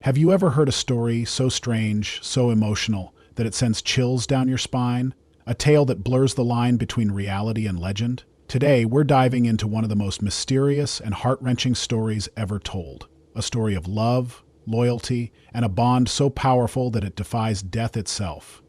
Have you ever heard a story so strange, so emotional, that it sends chills down your spine? A tale that blurs the line between reality and legend? Today, we're diving into one of the most mysterious and heart-wrenching stories ever told. A story of love, loyalty, and a bond so powerful that it defies death itself.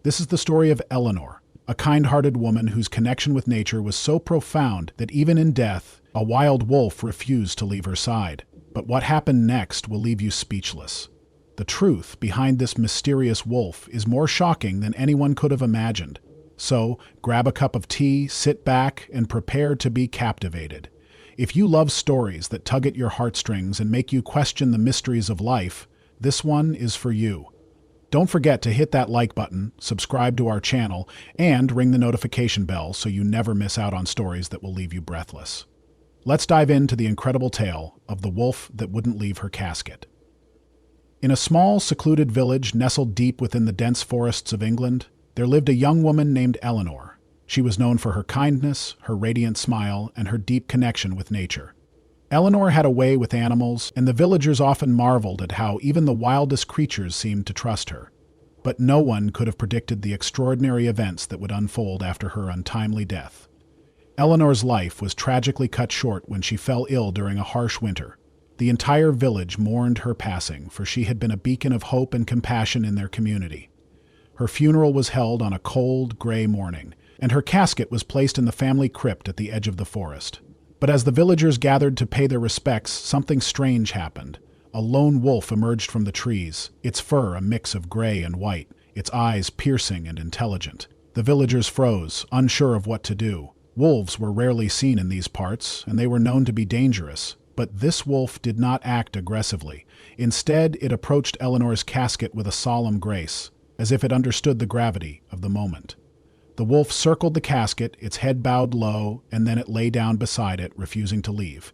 This is the story of Eleanor, a kind-hearted woman whose connection with nature was so profound that even in death, a wild wolf refused to leave her side. But what happened next will leave you speechless. The truth behind this mysterious wolf is more shocking than anyone could have imagined. So, grab a cup of tea, sit back, and prepare to be captivated. If you love stories that tug at your heartstrings and make you question the mysteries of life, this one is for you. Don't forget to hit that like button, subscribe to our channel, and ring the notification bell so you never miss out on stories that will leave you breathless. Let's dive into the incredible tale of the wolf that wouldn't leave her casket. In a small, secluded village nestled deep within the dense forests of England, there lived a young woman named Eleanor. She was known for her kindness, her radiant smile, and her deep connection with nature. Eleanor had a way with animals, and the villagers often marveled at how even the wildest creatures seemed to trust her. But no one could have predicted the extraordinary events that would unfold after her untimely death. Eleanor's life was tragically cut short when she fell ill during a harsh winter. The entire village mourned her passing, for she had been a beacon of hope and compassion in their community. Her funeral was held on a cold, gray morning, and her casket was placed in the family crypt at the edge of the forest. But as the villagers gathered to pay their respects, something strange happened. A lone wolf emerged from the trees, its fur a mix of gray and white, its eyes piercing and intelligent. The villagers froze, unsure of what to do. Wolves were rarely seen in these parts, and they were known to be dangerous. But this wolf did not act aggressively. Instead, it approached Eleanor's casket with a solemn grace, as if it understood the gravity of the moment. The wolf circled the casket, its head bowed low, and then it lay down beside it, refusing to leave.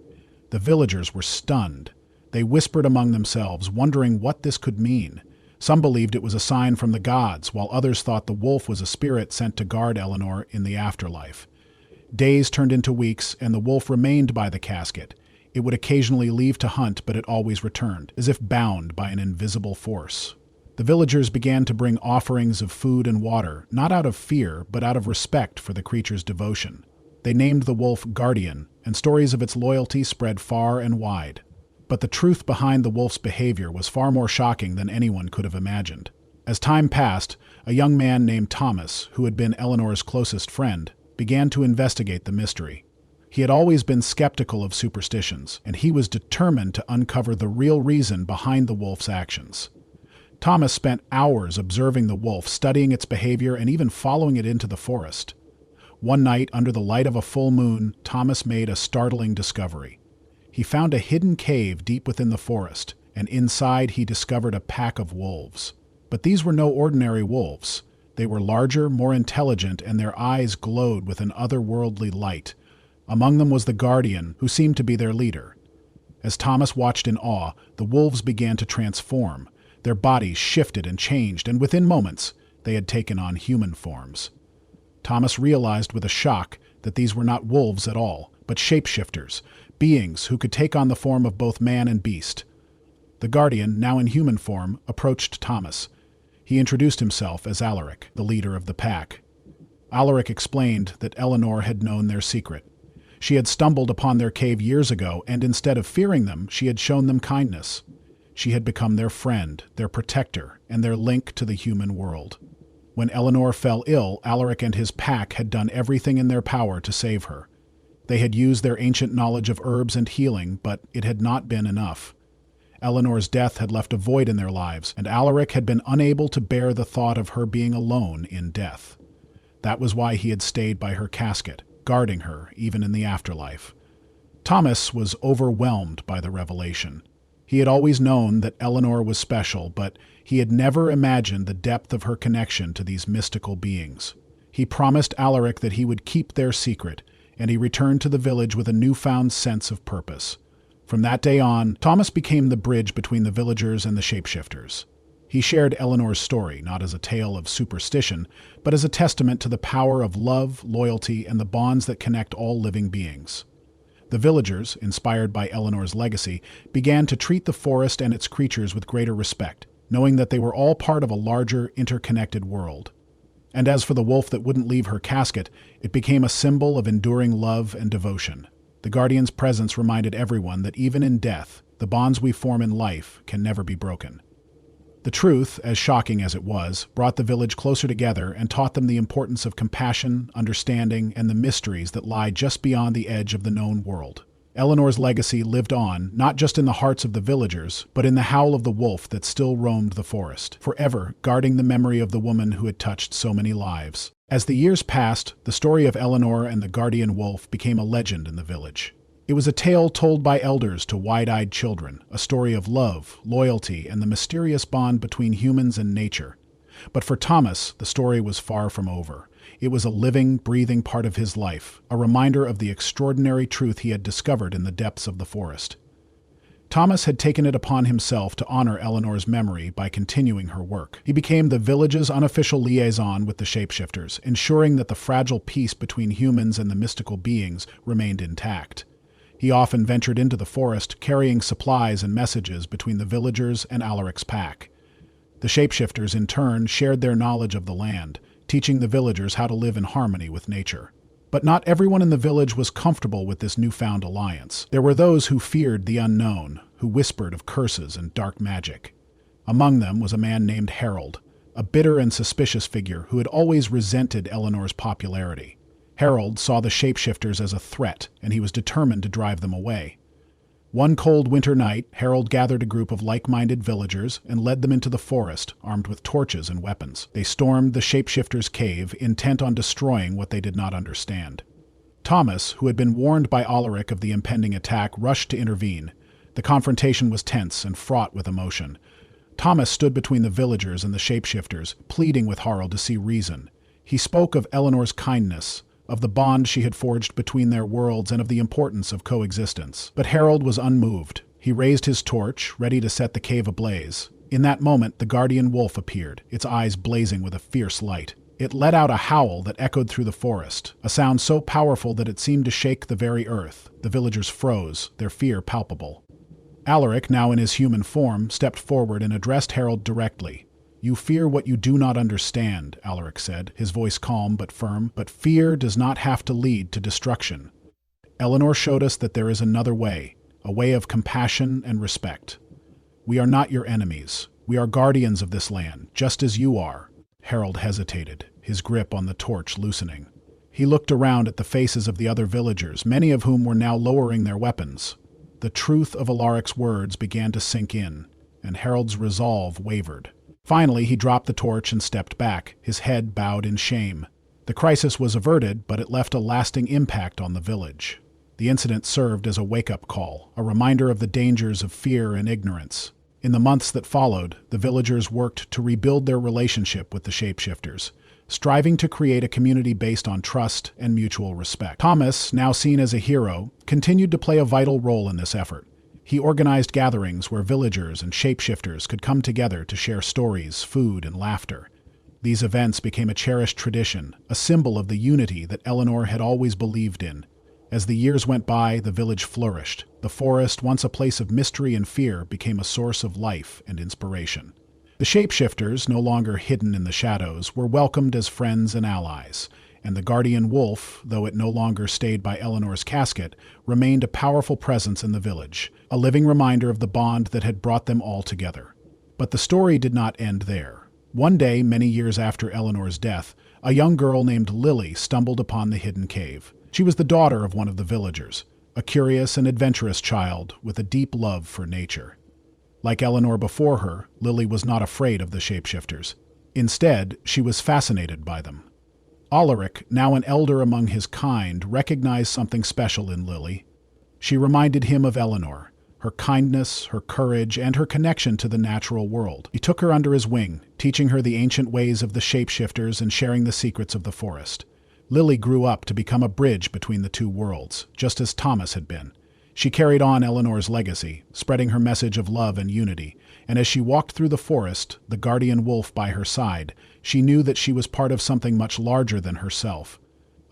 The villagers were stunned. They whispered among themselves, wondering what this could mean. Some believed it was a sign from the gods, while others thought the wolf was a spirit sent to guard Eleanor in the afterlife. Days turned into weeks, and the wolf remained by the casket. It would occasionally leave to hunt, but it always returned, as if bound by an invisible force. The villagers began to bring offerings of food and water, not out of fear, but out of respect for the creature's devotion. They named the wolf Guardian, and stories of its loyalty spread far and wide. But the truth behind the wolf's behavior was far more shocking than anyone could have imagined. As time passed, a young man named Thomas, who had been Eleanor's closest friend, began to investigate the mystery. He had always been skeptical of superstitions, and he was determined to uncover the real reason behind the wolf's actions. Thomas spent hours observing the wolf, studying its behavior, and even following it into the forest. One night, under the light of a full moon, Thomas made a startling discovery. He found a hidden cave deep within the forest, and inside he discovered a pack of wolves. But these were no ordinary wolves. They were larger, more intelligent, and their eyes glowed with an otherworldly light. Among them was the Guardian, who seemed to be their leader. As Thomas watched in awe, the wolves began to transform. Their bodies shifted and changed, and within moments, they had taken on human forms. Thomas realized with a shock that these were not wolves at all, but shapeshifters, beings who could take on the form of both man and beast. The Guardian, now in human form, approached Thomas. He introduced himself as Alaric, the leader of the pack. Alaric explained that Eleanor had known their secret. She had stumbled upon their cave years ago, and instead of fearing them, she had shown them kindness. She had become their friend, their protector, and their link to the human world. When Eleanor fell ill, Alaric and his pack had done everything in their power to save her. They had used their ancient knowledge of herbs and healing, but it had not been enough. Eleanor's death had left a void in their lives, and Alaric had been unable to bear the thought of her being alone in death. That was why he had stayed by her casket, guarding her even in the afterlife. Thomas was overwhelmed by the revelation. He had always known that Eleanor was special, but he had never imagined the depth of her connection to these mystical beings. He promised Alaric that he would keep their secret, and he returned to the village with a newfound sense of purpose. From that day on, Thomas became the bridge between the villagers and the shapeshifters. He shared Eleanor's story, not as a tale of superstition, but as a testament to the power of love, loyalty, and the bonds that connect all living beings. The villagers, inspired by Eleanor's legacy, began to treat the forest and its creatures with greater respect, knowing that they were all part of a larger, interconnected world. And as for the wolf that wouldn't leave her casket, it became a symbol of enduring love and devotion. The guardian's presence reminded everyone that even in death, the bonds we form in life can never be broken. The truth, as shocking as it was, brought the village closer together and taught them the importance of compassion, understanding, and the mysteries that lie just beyond the edge of the known world. Eleanor's legacy lived on, not just in the hearts of the villagers, but in the howl of the wolf that still roamed the forest, forever guarding the memory of the woman who had touched so many lives. As the years passed, the story of Eleanor and the guardian wolf became a legend in the village. It was a tale told by elders to wide-eyed children, a story of love, loyalty, and the mysterious bond between humans and nature. But for Thomas, the story was far from over. It was a living, breathing part of his life, a reminder of the extraordinary truth he had discovered in the depths of the forest. Thomas had taken it upon himself to honor Eleanor's memory by continuing her work. He became the village's unofficial liaison with the shapeshifters, ensuring that the fragile peace between humans and the mystical beings remained intact. He often ventured into the forest, carrying supplies and messages between the villagers and Alaric's pack. The shapeshifters, in turn, shared their knowledge of the land, teaching the villagers how to live in harmony with nature. But not everyone in the village was comfortable with this newfound alliance. There were those who feared the unknown, who whispered of curses and dark magic. Among them was a man named Harold, a bitter and suspicious figure who had always resented Eleanor's popularity. Harold saw the shapeshifters as a threat, and he was determined to drive them away. One cold winter night, Harold gathered a group of like-minded villagers and led them into the forest, armed with torches and weapons. They stormed the shapeshifters' cave, intent on destroying what they did not understand. Thomas, who had been warned by Alaric of the impending attack, rushed to intervene. The confrontation was tense and fraught with emotion. Thomas stood between the villagers and the shapeshifters, pleading with Harold to see reason. He spoke of Eleanor's kindness, of the bond she had forged between their worlds, and of the importance of coexistence. But Harold was unmoved. He raised his torch, ready to set the cave ablaze. In that moment, the guardian wolf appeared, its eyes blazing with a fierce light. It let out a howl that echoed through the forest, a sound so powerful that it seemed to shake the very earth. The villagers froze, their fear palpable. Alaric, now in his human form, stepped forward and addressed Harold directly. "You fear what you do not understand," Alaric said, his voice calm but firm. "But fear does not have to lead to destruction. Eleanor showed us that there is another way, a way of compassion and respect. We are not your enemies. We are guardians of this land, just as you are." Harold hesitated, his grip on the torch loosening. He looked around at the faces of the other villagers, many of whom were now lowering their weapons. The truth of Alaric's words began to sink in, and Harold's resolve wavered. Finally, he dropped the torch and stepped back, his head bowed in shame. The crisis was averted, but it left a lasting impact on the village. The incident served as a wake-up call, a reminder of the dangers of fear and ignorance. In the months that followed, the villagers worked to rebuild their relationship with the shapeshifters, striving to create a community based on trust and mutual respect. Thomas, now seen as a hero, continued to play a vital role in this effort. He organized gatherings where villagers and shapeshifters could come together to share stories, food, and laughter. These events became a cherished tradition, a symbol of the unity that Eleanor had always believed in. As the years went by, the village flourished. The forest, once a place of mystery and fear, became a source of life and inspiration. The shapeshifters, no longer hidden in the shadows, were welcomed as friends and allies, and the guardian wolf, though it no longer stayed by Eleanor's casket, remained a powerful presence in the village, a living reminder of the bond that had brought them all together. But the story did not end there. One day, many years after Eleanor's death, a young girl named Lily stumbled upon the hidden cave. She was the daughter of one of the villagers, a curious and adventurous child with a deep love for nature. Like Eleanor before her, Lily was not afraid of the shapeshifters. Instead, she was fascinated by them. Alaric, now an elder among his kind, recognized something special in Lily. She reminded him of Eleanor, her kindness, her courage, and her connection to the natural world. He took her under his wing, teaching her the ancient ways of the shapeshifters and sharing the secrets of the forest. Lily grew up to become a bridge between the two worlds, just as Thomas had been. She carried on Eleanor's legacy, spreading her message of love and unity, and as she walked through the forest, the guardian wolf by her side, she knew that she was part of something much larger than herself.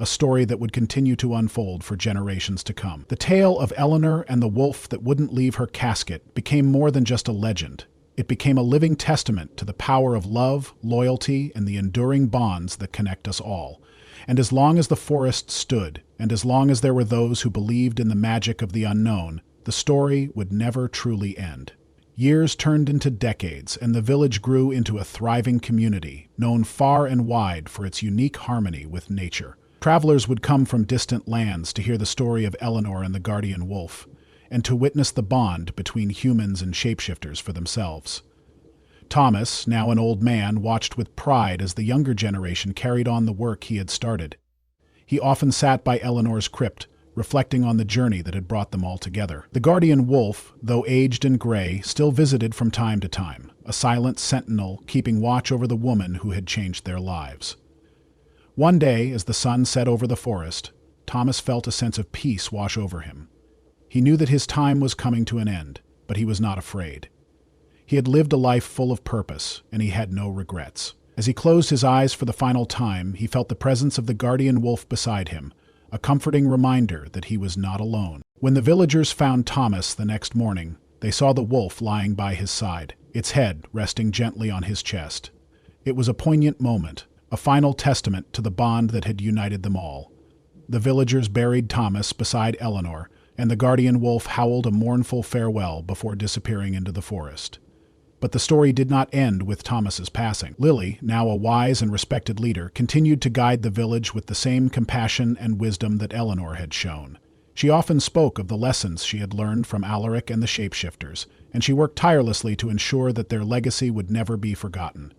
a story that would continue to unfold for generations to come. The tale of Eleanor and the wolf that wouldn't leave her casket became more than just a legend. It became a living testament to the power of love, loyalty, and the enduring bonds that connect us all. And as long as the forest stood, and as long as there were those who believed in the magic of the unknown, the story would never truly end. Years turned into decades, and the village grew into a thriving community, known far and wide for its unique harmony with nature. Travelers would come from distant lands to hear the story of Eleanor and the guardian wolf, and to witness the bond between humans and shapeshifters for themselves. Thomas, now an old man, watched with pride as the younger generation carried on the work he had started. He often sat by Eleanor's crypt, reflecting on the journey that had brought them all together. The guardian wolf, though aged and gray, still visited from time to time, a silent sentinel keeping watch over the woman who had changed their lives. One day, as the sun set over the forest, Thomas felt a sense of peace wash over him. He knew that his time was coming to an end, but he was not afraid. He had lived a life full of purpose, and he had no regrets. As he closed his eyes for the final time, he felt the presence of the guardian wolf beside him, a comforting reminder that he was not alone. When the villagers found Thomas the next morning, they saw the wolf lying by his side, its head resting gently on his chest. It was a poignant moment, a final testament to the bond that had united them all. The villagers buried Thomas beside Eleanor, and the guardian wolf howled a mournful farewell before disappearing into the forest. But the story did not end with Thomas's passing. Lily, now a wise and respected leader, continued to guide the village with the same compassion and wisdom that Eleanor had shown. She often spoke of the lessons she had learned from Alaric and the shapeshifters, and she worked tirelessly to ensure that their legacy would never be forgotten.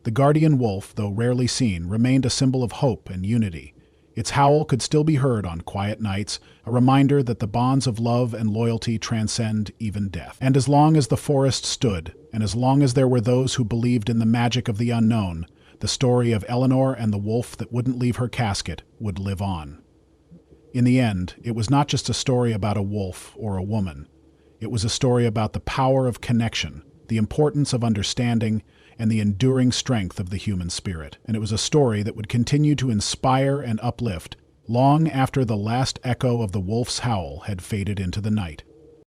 The guardian wolf, though rarely seen, remained a symbol of hope and unity. Its howl could still be heard on quiet nights, a reminder that the bonds of love and loyalty transcend even death. And as long as the forest stood, and as long as there were those who believed in the magic of the unknown, the story of Eleanor and the wolf that wouldn't leave her casket would live on. In the end, it was not just a story about a wolf or a woman. It was a story about the power of connection, the importance of understanding, and the enduring strength of the human spirit. And it was a story that would continue to inspire and uplift long after the last echo of the wolf's howl had faded into the night.